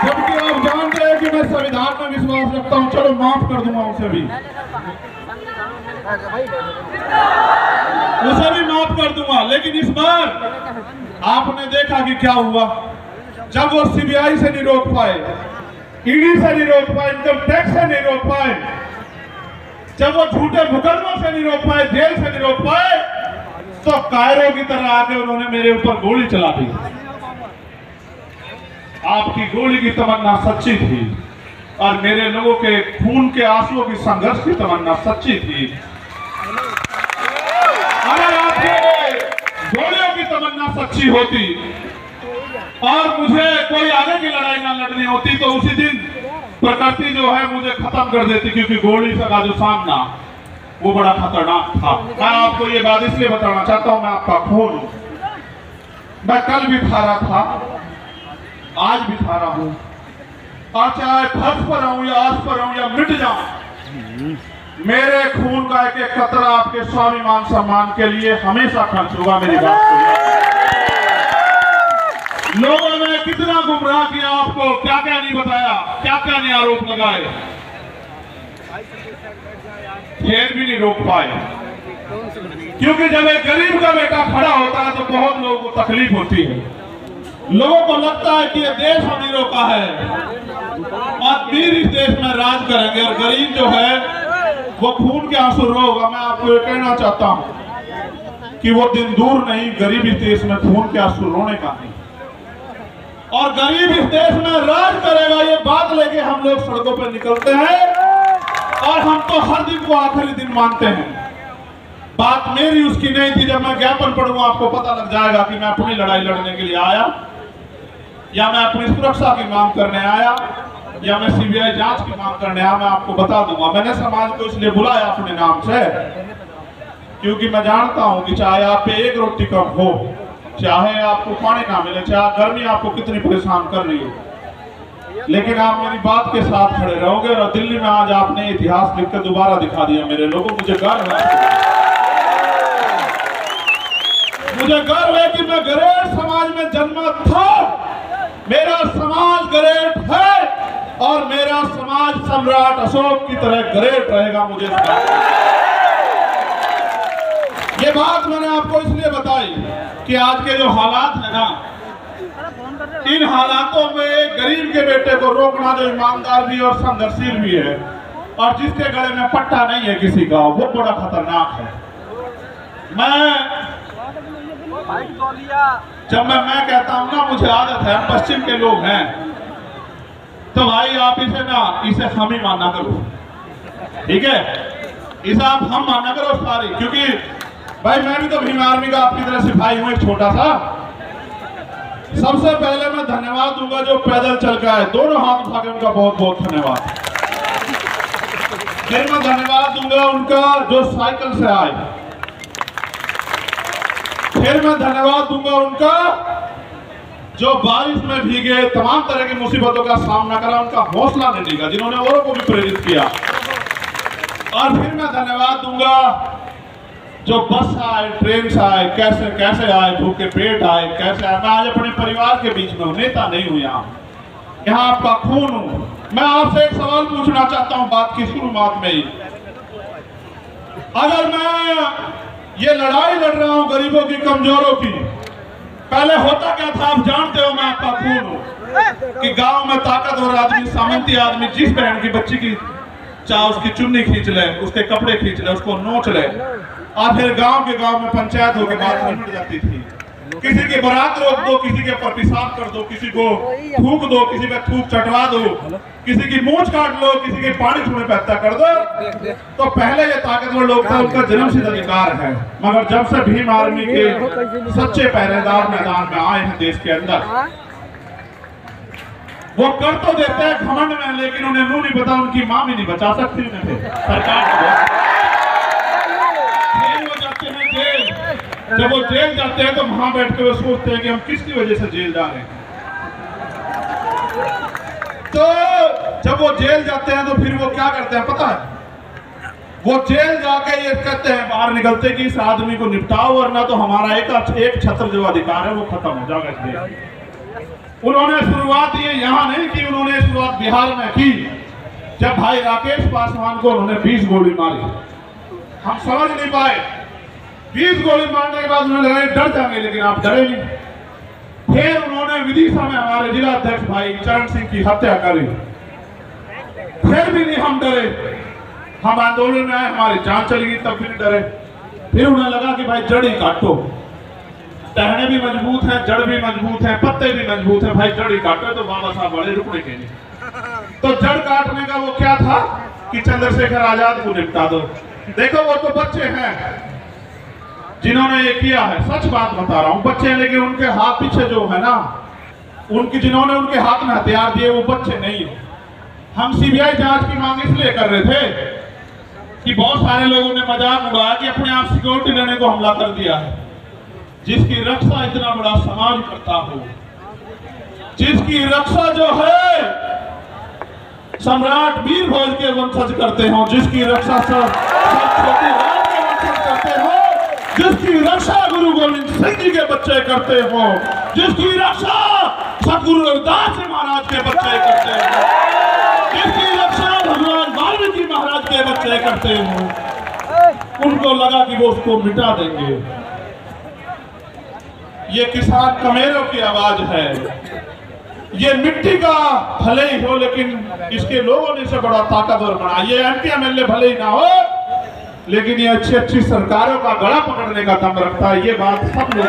जबकि आप जानते हैं कि मैं संविधान में विश्वास रखता हूं। चलो माफ कर दूंगा उसे भी माफ कर दूंगा। लेकिन इस बार आपने देखा कि क्या हुआ। जब वो सीबीआई से नहीं रोक पाए, ईडी से नहीं रोक पाए, इनकम टैक्स से नहीं रोक पाए, जब वो झूठे मुकदमों से नहीं रोक पाए, जेल से नहीं रोक पाए, तो कायरों की तरह आके उन्होंने मेरे ऊपर गोली चला दी। आपकी गोली की तमन्ना सच्ची थी और मेरे लोगों के खून के आंसुओं की संघर्ष की तमन्ना सच्ची थी। अगर आपकी गोलियों की तमन्ना सच्ची होती और मुझे कोई आगे की लड़ाई ना लड़नी होती तो उसी दिन प्रकृति जो है मुझे खत्म कर देती, क्योंकि गोली का जो सामना वो बड़ा खतरनाक था। मैं आपको ये बात इसलिए बताना चाहता हूं, मैं आपका खून हूं। मैं कल भी था रहा था, आज भी था रहा हूं, और चाहे फर्श पर आऊं या आस पर आऊं या मिट जाऊं, मेरे खून का एक एक कतरा आपके स्वाभिमान सम्मान के लिए हमेशा खर्च होगा। मेरी बात सुनिए। लोगों ने कितना गुमराह किया आपको, क्या क्या नहीं बताया, क्या क्या नहीं आरोप लगाए, फिर भी नहीं रोक पाए। क्योंकि जब एक गरीब का बेटा खड़ा होता है तो बहुत लोगों को तकलीफ होती है। लोगों को लगता है कि ये देश अमीरों का है और अमीर इस देश में राज करेंगे और गरीब जो है वो खून के आंसू रोगा। मैं आपको ये कहना चाहता हूं कि वो दिन दूर नहीं, गरीब इस देश में खून के आंसू रोने का नहीं, और गरीब इस देश में राज करेगा। ये बात लेके हम लोग सड़कों पर निकलते हैं और हम तो हर दिन को आखिरी दिन मानते हैं। बात मेरी उसकी नहीं थी। जब मैं ज्ञापन पढ़ूंगा आपको पता लग जाएगा कि मैं अपनी लड़ाई लड़ने के लिए आया या मैं अपनी सुरक्षा की मांग करने आया या मैं सीबीआई जांच की मांग करने आया। मैं आपको बता दूंगा। मैंने समाज को इसलिए बुलाया अपने नाम से क्योंकि मैं जानता हूं कि चाहे आप पे एक रोटी कम हो, चाहे आपको पानी ना मिले, चाहे गर्मी आपको कितनी परेशान कर रही हो, लेकिन आप मेरी बात के साथ खड़े रहोगे। और दिल्ली में आज आपने इतिहास लिखकर दोबारा दिखा दिया मेरे लोगों। मुझे गर्व है, मुझे गर्व है कि मैं गरेड़ समाज में जन्मा था। मेरा समाज गरेड़ है और मेरा समाज सम्राट अशोक की तरह गरेड़ रहेगा। मुझे ये बात मैंने आपको इसलिए बताई कि आज के जो हालात है ना, इन हालातों में गरीब के बेटे को रोकना जो ईमानदार भी और संघर्षशील भी है और जिसके गले में पट्टा नहीं है किसी का, वो बड़ा खतरनाक है। जब मैं कहता हूं ना, मुझे आदत है, पश्चिम के लोग हैं, तो भाई आप इसे हम ही माना करो, ठीक है? इसे आप हम माना करो सारी, क्योंकि भाई मैं भी तो भीम आर्मी का आपकी तरह सिपाही हूं, एक छोटा सा। सबसे पहले मैं धन्यवाद दूंगा जो पैदल चल के आए, दोनों हाथ उठा के उनका बहुत बहुत धन्यवाद। फिर मैं धन्यवाद दूंगा उनका जो साइकिल से आए, फिर मैं धन्यवाद दूंगा उनका जो बारिश में भीगे, तमाम तरह की मुसीबतों का सामना करा, उनका हौसला नहीं डिगा, जिन्होंने औरों को भी प्रेरित किया। और फिर मैं धन्यवाद दूंगा जो बस से आए, ट्रेन से आए, कैसे कैसे आए, भूखे पेट आए, कैसे आए। मैं आज अपने परिवार के बीच में हूं, नेता नहीं हूं, यहाँ आपका खून हूं। मैं आपसे एक सवाल पूछना चाहता हूं बात की शुरुआत में ही। अगर मैं ये लड़ाई लड़ रहा हूं गरीबों की, कमजोरों की, पहले होता क्या था आप जानते हो। मैं आपका खून हूं कि गांव में ताकतवर आदमी, सामंती आदमी जिस बहन की बच्ची की चाहे उसकी चुन्नी खींच ले, उसके कपड़े खींच ले, उसको नोच ले, और फिर गांव में पंचायत होकर बात निपट जाती थी। किसी की बारात रोक दो, किसी के पर पेशाब कर दो, किसी को थूक दो, किसी पे थूक चटवा दो, किसी की मूंछ काट लो, किसी के पानी छूने पे हत्या कर दो। तो पहले ये ताकतवर लोग थे, उनका जन्मसिद्ध अधिकार है। मगर जब से भीम आर्मी के सच्चे पहरेदार मैदान में आए हैं देश के अंदर, वो कर तो देते हैं घमंड में, लेकिन उन्हें मुंह नहीं पता, उनकी मां भी नहीं बचा सकती उन्हें सरकार। जब वो जेल जाते हैं तो वहां बैठ के वो सोचते हैं कि हम किसकी वजह से जेल जा रहे हैं। तो जब वो जेल जाते हैं तो फिर वो क्या करते हैं पता है? वो जेल जाके ये कहते हैं बाहर निकलते कि इस आदमी को निपटाओ, वरना तो हमारा एक छत्र जो अधिकार है वो खत्म हो जाएगा। इसलिए उन्होंने शुरुआत ये यहाँ नहीं की, उन्होंने बात बिहार में की जब भाई राकेश पासवान को उन्होंने 20 गोली मारी। हम समझ नहीं पाए, 20 गोली मारने के बाद उन्होंने लगा डर जाएंगे, लेकिन आप डरे नहीं। फिर उन्होंने विदिशा में हमारे जिला अध्यक्ष भाई चरण सिंह की हत्या करी, फिर भी नहीं हम डरे। हम आंदोलन में आए, हमारी जान चली गई, तब भी नहीं डरे। फिर उन्हें लगा कि भाई जड़ ही काटो, टहने भी मजबूत है, जड़ भी मजबूत है, पत्ते भी मजबूत है, भाई जड़ ही काटो। तो बाबा साहब बड़े रुकने के लिए, तो जड़ काटने का वो क्या था कि चंद्रशेखर आजाद को निपटा दो। देखो वो तो बच्चे हैं जिन्होंने ये किया है, सच बात बता रहा हूं, बच्चे हैं, लेकिन उनके हाथ पीछे जो है ना, उनकी जिन्होंने उनके हाथ में हथियार दिए वो बच्चे नहीं है। हम सीबीआई जांच की मांग इसलिए कर रहे थे कि बहुत सारे लोगों ने मजाक उड़ाया कि अपने आप सिक्योरिटी लेने को हमला कर दिया है। जिसकी रक्षा इतना बड़ा समाज करता हो, जिसकी रक्षा जो है सम्राट वीर भोज के वंशज करते हो, जिसकी रक्षा छोटी राम के वंशज करते हो, जिसकी रक्षा गुरु गोविंद सिंह जी के बच्चे करते हो, जिसकी रक्षा सतगुरु रविदास जी महाराज के बच्चे करते हो, जिसकी रक्षा भगवान वाल्मीकि महाराज के बच्चे करते हो, उनको लगा कि वो उसको मिटा देंगे। ये किसान कमेरों की आवाज है, ये मिट्टी का भले ही हो, लेकिन इसके लोगों ने इसे बड़ा ताकतवर बना। ये एमपी एमएलए भले ही ना हो, लेकिन ये अच्छी अच्छी सरकारों का गला पकड़ने का दम रखता है। ये बात सब लोग